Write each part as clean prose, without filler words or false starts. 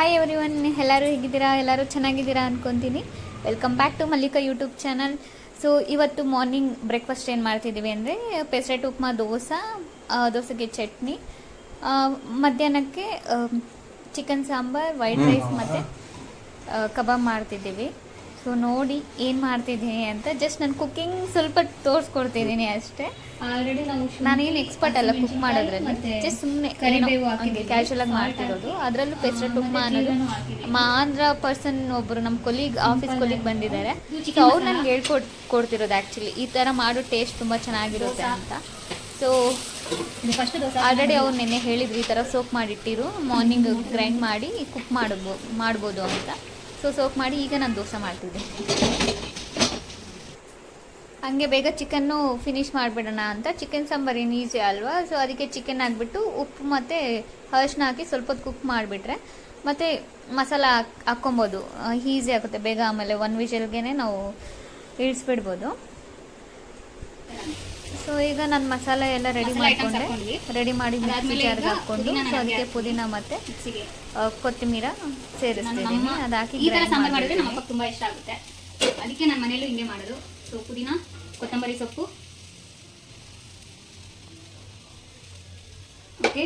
Hi everyone, ಎಲ್ಲರೂ ಹೇಗಿದ್ದೀರಾ? ಎಲ್ಲರೂ ಚೆನ್ನಾಗಿದ್ದೀರಾ ಅನ್ಕೊತೀನಿ. Welcome back to Mallika YouTube channel. So ಇವತ್ತು ಮಾರ್ನಿಂಗ್ ಬ್ರೇಕ್ಫಾಸ್ಟ್ ಏನು ಮಾಡ್ತಿದ್ದೀವಿ ಅಂದರೆ ಪೆಸರೆಟ್ ಉಪ್ಮಾ, ದೋಸೆಗೆ ಚಟ್ನಿ, ಮಧ್ಯಾಹ್ನಕ್ಕೆ ಚಿಕನ್ ಸಾಂಬಾರ್, ವೈಟ್ ರೈಸ್ ಮತ್ತು ಕಬಾಬ್ ಮಾಡ್ತಿದ್ದೀವಿ. ಸೊ ನೋಡಿ ಏನು ಮಾಡ್ತಿದ್ದೀನಿ ಅಂತ ಜಸ್ಟ್ ನಾನು ಕುಕ್ಕಿಂಗ್ ಸ್ವಲ್ಪ ತೋರಿಸ್ಕೊಡ್ತಿದ್ದೀನಿ ಅಷ್ಟೇ. ಆಲ್ರೆಡಿ ನಾನೇನು ಎಕ್ಸ್ಪರ್ಟ್ ಅಲ್ಲ ಕುಕ್ ಮಾಡೋದ್ರಲ್ಲಿ, ಜಸ್ಟ್ ಸುಮ್ಮನೆ ಕ್ಯಾಶುವಲ್ ಆಗಿ ಮಾಡ್ತಿರೋದು. ಅದರಲ್ಲೂ ಪೆಸರೆಟ್ ಉಪ್ಮಾ ಅನ್ನೋದು ಆಂಧ್ರ ಪರ್ಸನ್ ಒಬ್ಬರು ನಮ್ಮ ಆಫೀಸ್ ಕೊಲೀಗ್ ಬಂದಿದ್ದಾರೆ. ಸೊ ಅವ್ರು ನನಗೆ ಹೇಳ್ಕೊಡ್ತಿರೋದು ಆ್ಯಕ್ಚುಲಿ ಈ ಥರ ಮಾಡೋ ಟೇಸ್ಟ್ ತುಂಬ ಚೆನ್ನಾಗಿರುತ್ತೆ ಅಂತ. ಸೊ ಆಲ್ರೆಡಿ ಅವ್ರು ನೆನ್ನೆ ಹೇಳಿದ್ರು ಈ ಥರ ಸೋಕ್ ಮಾಡಿಟ್ಟಿರು, ಮಾರ್ನಿಂಗ್ ಗ್ರೈಂಡ್ ಮಾಡಿ ಕುಕ್ ಮಾಡ್ಬೋದು ಅಂತ. ಸೊ ಸೋಕ್ ಮಾಡಿ ಈಗ ನಾನು ದೋಸೆ ಮಾಡ್ತಿದ್ದೆ. ಹಂಗೆ ಬೇಗ ಚಿಕನ್ನು ಫಿನಿಶ್ ಮಾಡಿಬಿಡೋಣ ಅಂತ. ಚಿಕನ್ ಸಾಂಬಾರು ಏನು ಈಸಿ ಅಲ್ವಾ, ಸೊ ಅದಕ್ಕೆ ಚಿಕನ್ ಹಾಕ್ಬಿಟ್ಟು ಉಪ್ಪು ಮತ್ತು ಅರಿಶಿನ ಹಾಕಿ ಸ್ವಲ್ಪ ಹೊತ್ತು ಕುಕ್ ಮಾಡಿಬಿಟ್ರೆ ಮತ್ತು ಮಸಾಲ ಹಾಕ್ಕೊಬೋದು, ಈಸಿ ಆಗುತ್ತೆ ಬೇಗ. ಆಮೇಲೆ 1 ವಿಷಲ್ಗೆ ನಾವು ಇಳಿಸ್ಬಿಡ್ಬೋದು. ಸೊ ಈಗ ನಾನು ಮಸಾಲೆ ಎಲ್ಲ ರೆಡಿ ಮಾಡಿ ಮಿಕ್ಸಿ ಜಾರ್ಗೆ ಹಾಕ್ಕೊಂಡು, ಸೊ ಅದಕ್ಕೆ ಪುದೀನ ಮತ್ತು ಕೊತ್ತಂಬರಿ ಸೇರಿಸ್ತೀನಿ. ಅದು ಹಾಕಿ ಈ ಥರ ಸಾಂಬಾರು ಮಾಡಿದ್ರೆ ನಮ್ಮ ಅಪ್ಪಗೆ ತುಂಬ ಇಷ್ಟ ಆಗುತ್ತೆ. ಅದಕ್ಕೆ ನಾನು ಮನೇಲೂ ಹಿಂಗೆ ಮಾಡೋದು. ಸೊ ಪುದೀನ, ಕೊತ್ತಂಬರಿ ಸೊಪ್ಪು, ಓಕೆ,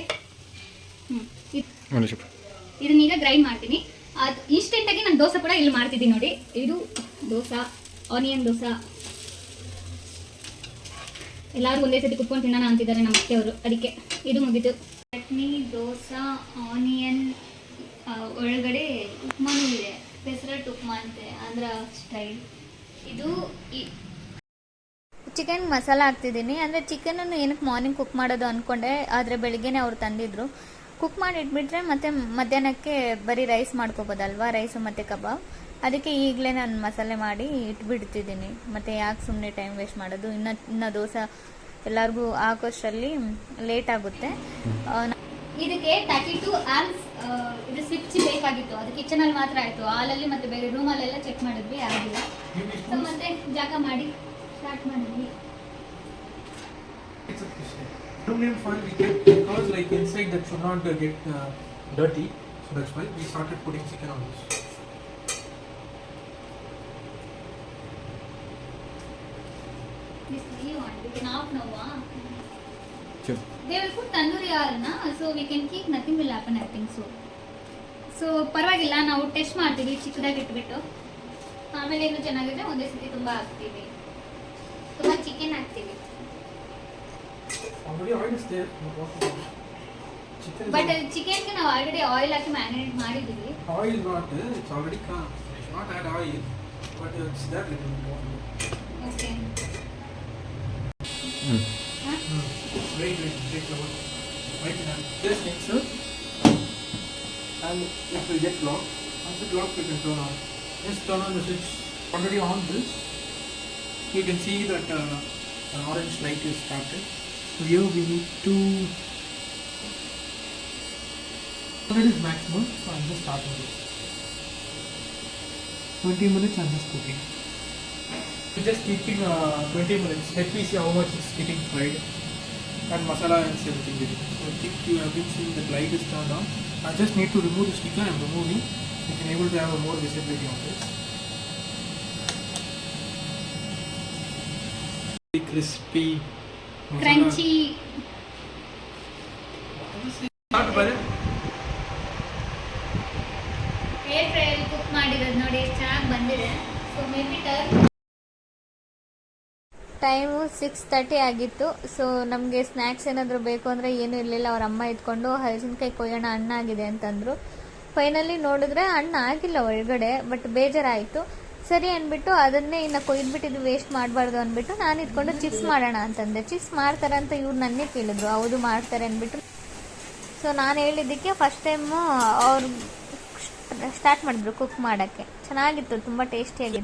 ಇದನ್ನೀಗ ಗ್ರೈಂಡ್ ಮಾಡ್ತೀನಿ. ಅದು ಇನ್ಸ್ಟೆಂಟಾಗಿ ನಾನು ದೋಸೆ ಕೂಡ ಇಲ್ಲಿ ಮಾಡ್ತಿದ್ದೀನಿ ನೋಡಿ. ಇದು ದೋಸೆ, ಆನಿಯನ್ ದೋಸೆ. ಎಲ್ಲರೂ ಒಂದೇ ಸತಿ ಕುತ್ಕೊಂಡು ತಿನ್ನೋಣ ಅಂತಿದ್ದಾರೆ ನಮ್ಮ ಅತ್ತೆಯವರು, ಅದಕ್ಕೆ ಇದು ಮುಗಿತು. ಚಟ್ನಿ, ದೋಸೆ, ಆನಿಯನ್, ಒಳಗಡೆ ಉಪ್ಮಾನೂ ಇದೆ, ಪೆಸರೆಟ್ ಉಪ್ಮಾ ಅಂತೆ, ಆಂಧ್ರ ಸ್ಟೈಲ್. ಇದು ಚಿಕನ್ ಮಸಾಲ ಹಾಕ್ತಿದ್ದೀನಿ. ಅಂದರೆ ಚಿಕನನ್ನು ಏನಕ್ಕೆ ಮಾರ್ನಿಂಗ್ ಕುಕ್ ಮಾಡೋದು ಅಂದ್ಕೊಂಡೆ, ಆದರೆ ಬೆಳಿಗ್ಗೆನೇ ಅವ್ರು ತಂದಿದ್ರು. ಕುಕ್ ಮಾಡಿ ಇಟ್ಬಿಟ್ರೆ ಮತ್ತೆ ಮಧ್ಯಾಹ್ನಕ್ಕೆ ಬರೀ ರೈಸ್ ಮಾಡ್ಕೋಬೋದಲ್ವಾ, ರೈಸು ಮತ್ತು ಕಬಾಬ್. ಅದಕ್ಕೆ ಈಗಲೇ ನಾನು ಮಸಾಲೆ ಮಾಡಿ ಇಟ್ಬಿಡ್ತಿದ್ದೀನಿ. ಮತ್ತು ಯಾಕೆ ಸುಮ್ಮನೆ ಟೈಮ್ ವೇಸ್ಟ್ ಮಾಡೋದು, ಇನ್ನು ದೋಸೆ ಎಲ್ಲರಿಗೂ ಹಾಕೋಷ್ಟರಲ್ಲಿ ಲೇಟ್ ಆಗುತ್ತೆ. ಇದಕ್ಕೆ 32 ಆಲ್ಸ್ ಇದು ಸ್ವಿಚ್ ಬೇಕಾಗಿತ್ತು, ಅದು ಕಿಚನಲ್ಲಿ ಮಾತ್ರ ಆಯಿತು. ಹಾಲಲ್ಲಿ ಮತ್ತು ಬೇರೆ ರೂಮಲ್ಲೆಲ್ಲ ಚೆಕ್ ಮಾಡಿದ್ವಿ, ಆಗಿಲ್ಲ. ಸೊ ಮತ್ತೆ ಜಾಗ ಮಾಡಿ ಸ್ಟಾರ್ಟ್ ಮಾಡಿದ್ವಿ. Aluminum foil we kept because like inside that should not get dirty, so that's why we started putting chicken on this. This you want, we can off now. Sure. They will put tandoori oil na, so we can keep, nothing will happen I think so. So ಪರವಾಗಿಲ್ಲ, ನಾವು test ಮಾಡ್ತೀವಿ ಚಿಕ್ಕದಾಗಿ ಇಟ್ಬಿಟ್ಟು. ಆಮೇಲೆ ಏನು ಚೆನ್ನಾಗಿದ್ರೆ ಒಂದೇ ಸತಿ ತುಂಬ ಹಾಕ್ತೀವಿ, ತುಂಬ ಚಿಕನ್ ಹಾಕ್ತೀವಿ. ಬಟ್ ಚಿಕನ್ಗೆ ನಾವು ಆಲ್ರೆಡಿ ಆಯಿಲ್ ಹಾಕಿ ಮ್ಯಾರಿನೇಟ್ ಮಾಡಿದ್ದೀವಿ. Oil not, it's already come. I should not add oil, but it's that little important. Okay. Wait, take the one. Wait, just insert. And it will get locked. Once it locked, you can turn on. Just turn on the switch. Already on this, you can see that an orange light is started. So here we need to. It is maximum, so I'm just starting this. 20 minutes I'm just cooking. We're just keeping 20 minutes. Let me see how much is getting fried and masala and everything getting. So I think you have been seeing the light is turned on. I just need to remove the sticker. I'm removing. You can able to have a more visibility on this. Crispy, crunchy. Air ಫ್ರೈಯಲ್ಲಿ cook ಮಾಡಿರೋದು ನೋಡಿ ಎಷ್ಟು ಚೆನ್ನಾಗಿ ಬಂದಿದೆ. So maybe time 6:30 ಆಗಿತ್ತು. So ನಮಗೆ snacks ಏನಾದರೂ ಬೇಕು ಅಂದರೆ ಏನೂ ಇರಲಿಲ್ಲ. ಅವ್ರ ಅಮ್ಮ ಇದ್ಕೊಂಡು ಹಲಸಿನಕಾಯಿ ಕೊಯ್ಯೋಣ, ಹಣ್ಣು ಆಗಿದೆ ಅಂತಂದರು. ಫೈನಲಿ ನೋಡಿದ್ರೆ ಹಣ್ಣು ಆಗಿಲ್ಲ ಒಳಗಡೆ, ಬಟ್ ಬೇಜಾರಾಯಿತು. ಸರಿ ಅಂದ್ಬಿಟ್ಟು ಅದನ್ನೇ ಇನ್ನು ಕೊಯ್ದುಬಿಟ್ಟಿದ್ದು ವೇಸ್ಟ್ ಮಾಡಬಾರ್ದು ಅಂದ್ಬಿಟ್ಟು ನಾನು ಇಟ್ಕೊಂಡು ಚಿಪ್ಸ್ ಮಾಡೋಣ ಅಂತಂದೆ. ಚಿಪ್ಸ್ ಮಾಡ್ತಾರೆ ಅಂತ ಇವ್ರು ನನ್ನೇ ಕೇಳಿದ್ರು, ಹೌದು ಮಾಡ್ತಾರೆ ಅಂದ್ಬಿಟ್ಟು. ಸೊ ನಾನು ಹೇಳಿದ್ದಕ್ಕೆ ಫಸ್ಟ್ ಟೈಮು ಅವ್ರು ಸ್ಟಾರ್ಟ್ ಮಾಡಿದ್ರು ಕುಕ್ ಮಾಡೋಕ್ಕೆ. ಚೆನ್ನಾಗಿತ್ತು, ತುಂಬ ಟೇಸ್ಟಿಯಾಗಿತ್ತು.